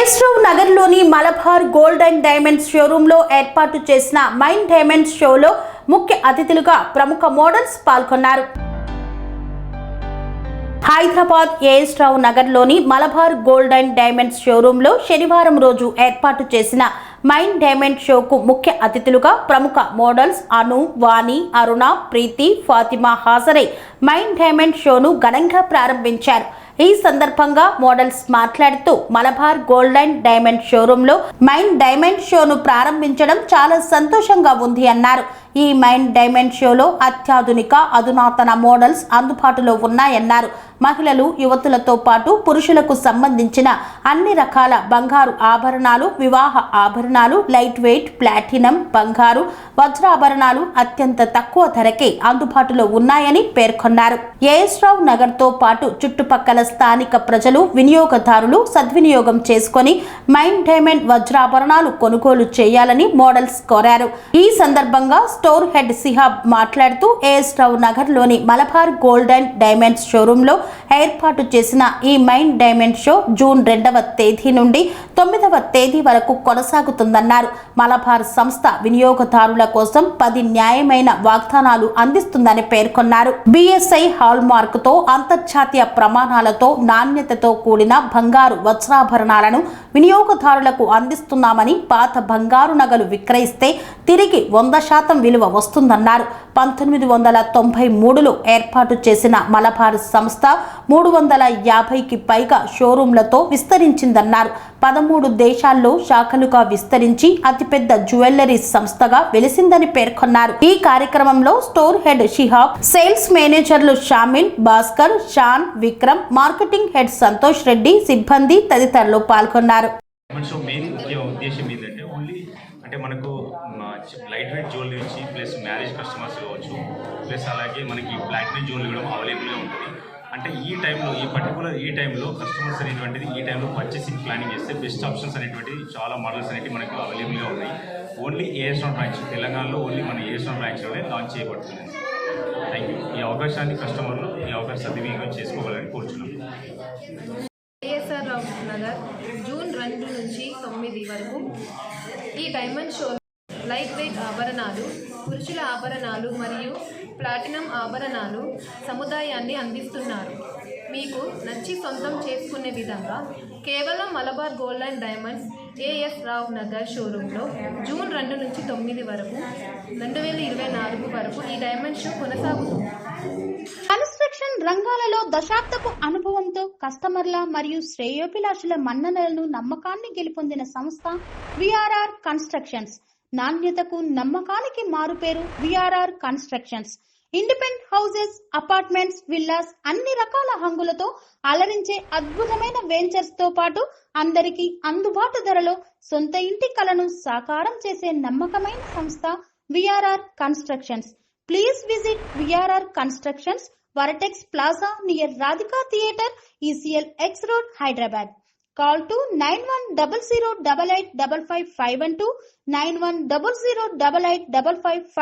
ఏఎస్రావు నగర్లోని Malabar gold and diamonds షోరూంలో ఏర్పాటు చేసిన మైండ్ డైమండ్స్ షోలో ముఖ్య అతిథులుగా ప్రముఖ మోడల్స్ పాల్గొన్నారు. హైదరాబాద్ ఏఎస్రావు నగర్లోని మలబార్ గోల్డ్ అండ్ డైమండ్స్ షోరూంలో శనివారం రోజు ఏర్పాటు చేసిన మైండ్ డైమండ్ షోకు ముఖ్య అతిథులుగా ప్రముఖ మోడల్స్ అను, వాణి, అరుణ, ప్రీతి, ఫాతిమా హాజరై మైండ్ డైమండ్ షోను ఘనంగా ప్రారంభించారు. ఈ సందర్భంగా మోడల్స్ మాట్లాడుతూ మలబార్ గోల్డ్ అండ్ డైమండ్ షోరూంలో మైండ్ డైమండ్ షోను ప్రారంభించడం చాలా సంతోషంగా ఉంది అన్నారు. ఈ మైండ్ డైమండ్ షోలో అత్యాధునిక అధునాతన మోడల్స్ అందుబాటులో ఉన్నాయన్నారు. మహిళలు, యువతులతో పాటు పురుషులకు సంబంధించిన అన్ని రకాల బంగారు ఆభరణాలు, వివాహ ఆభరణాలు, లైట్ వెయిట్, ప్లాటినం, బంగారు, వజ్రాభరణాలు అత్యంత తక్కువ ధరకే అందుబాటులో ఉన్నాయని పేర్కొన్నారు. ఏఎస్రావు నగర్ తో పాటు చుట్టుపక్కల స్థానిక ప్రజలు, వినియోగదారులు సద్వినియోగం చేసుకుని మైండ్ డైమండ్ వజ్రాభరణాలు కొనుగోలు చేయాలని మోడల్స్ కోరారు. ఈ సందర్భంగా స్టోర్ హెడ్ సిహాబ్ మాట్లాడుతూ ఏఎస్రావు నగర్ లోని మలబార్ గోల్డ్ అండ్ డైమండ్స్ షోరూంలో ఏర్పాటు చేసిన ఈ మైండ్ డైమండ్ షో జూన్ 2వ తేదీ నుండి 9వ తేదీ వరకు కొనసాగుతుందన్నారు. మలబార్ సంస్థ వినియోగదారుల కోసం 10 న్యాయమైన వాగ్దానాలు అందిస్తుందని పేర్కొన్నారు. బిఎస్ఐ హాల్ మార్క్ తో అంతర్జాతీయ ప్రమాణాలతో నాణ్యతతో కూడిన బంగారు వజ్రాభరణాలను వినియోగదారులకు అందిస్తున్నామని, పాత బంగారు నగలు విక్రయిస్తే తిరిగి 100% విలువ వస్తుందన్నారు. 1993లో ఏర్పాటు చేసిన మలబార్ సంస్థ 350కి పైగా షోరూంలతో విస్తరించిందన్నారు. 13 దేశాల్లో శాఖలుగా విస్తరించి అతిపెద్ద జ్యువెలరీ సంస్థగా వెలిసిందని పేర్కొన్నారు. ఈ కార్యక్రమంలో స్టోర్ హెడ్ షిహాబ్, సేల్స్ మేనేజర్లు షామిల్, భాస్కర్, షాన్, విక్రమ్, మార్కెటింగ్ హెడ్ సంతోష్ రెడ్డి, సిబ్బంది తదితరులు పాల్గొన్నారు. అంటే మనకు లైట్ వెయిట్ జ్యువెలరీ నుంచి ప్లస్ మ్యారేజ్ కస్టమర్స్ కావచ్చు, ప్లస్ అలాగే మనకి ప్లాటినం జ్యువెలరీ కూడా అవైలబుల్గా ఉంటుంది. అంటే ఈ టైంలో ఈ టైంలో కస్టమర్స్ అనేటువంటిది ఈ టైంలో పర్చేసింగ్ ప్లానింగ్ చేస్తే బెస్ట్ ఆప్షన్స్ అనేటువంటిది చాలా మోడల్స్ అనేవి మనకు అవైలబుల్గా ఉన్నాయి. ఓన్లీ ఏఎస్రావు బ్రాంచ్ తెలంగాణలో ఓన్లీ మన ఏఎస్రావు బ్రాంచ్లోనే లాంచ్ చేయబడుతుంది. Thank you. ఈ అవకాశాన్ని కస్టమర్లు ఈ అవకాశం సద్వినియోగం చేసుకోవాలని కోరుచున్నాం. ఏఎస్రావు నగర్ జూన్ 2 నుంచి 9 వరకు ఈ డైమండ్ షో లైట్ వెయిట్ ఆభరణాలు, పురుషుల ఆభరణాలు మరియు ప్లాటినం ఆభరణాలు సముదాయాన్ని అందిస్తున్నారు. మీకు నచ్చి సొంతం చేసుకునే విధంగా కేవలం Malabar gold and diamonds AS Rao Nagar షోరూంలో జూన్ 2 నుంచి 9 వరకు 2024 వరకు ఈ డైమండ్ షో కొనసాగుతుంది. కన్స్ట్రక్షన్ రంగాలలో దశాబ్దపు అనుభవంతో కస్టమర్ల మరియు శ్రేయోభిలాషుల మన్ననలను, నమ్మకాన్ని గెలుపొందిన సంస్థ విఆర్ఆర్ కన్స్ట్రక్షన్స్. నాణ్యతకు, నమ్మకానికి మారుపేరు VRR constructions. Independent houses, apartments, villas అన్ని రకాల హంగులతో అలరించే అద్భుతమైన వెంచర్స్ తో పాటు అందరికీ అందుబాటు ధరలో సొంత ఇంటి కలను సాకారం చేసే నమ్మకమైన సంస్థ VRR constructions. Please visit VRR Constructions, Varatex Plaza near Radhika Theatre, ECL X Road, Hyderabad. Call to 9100885551 9100885559.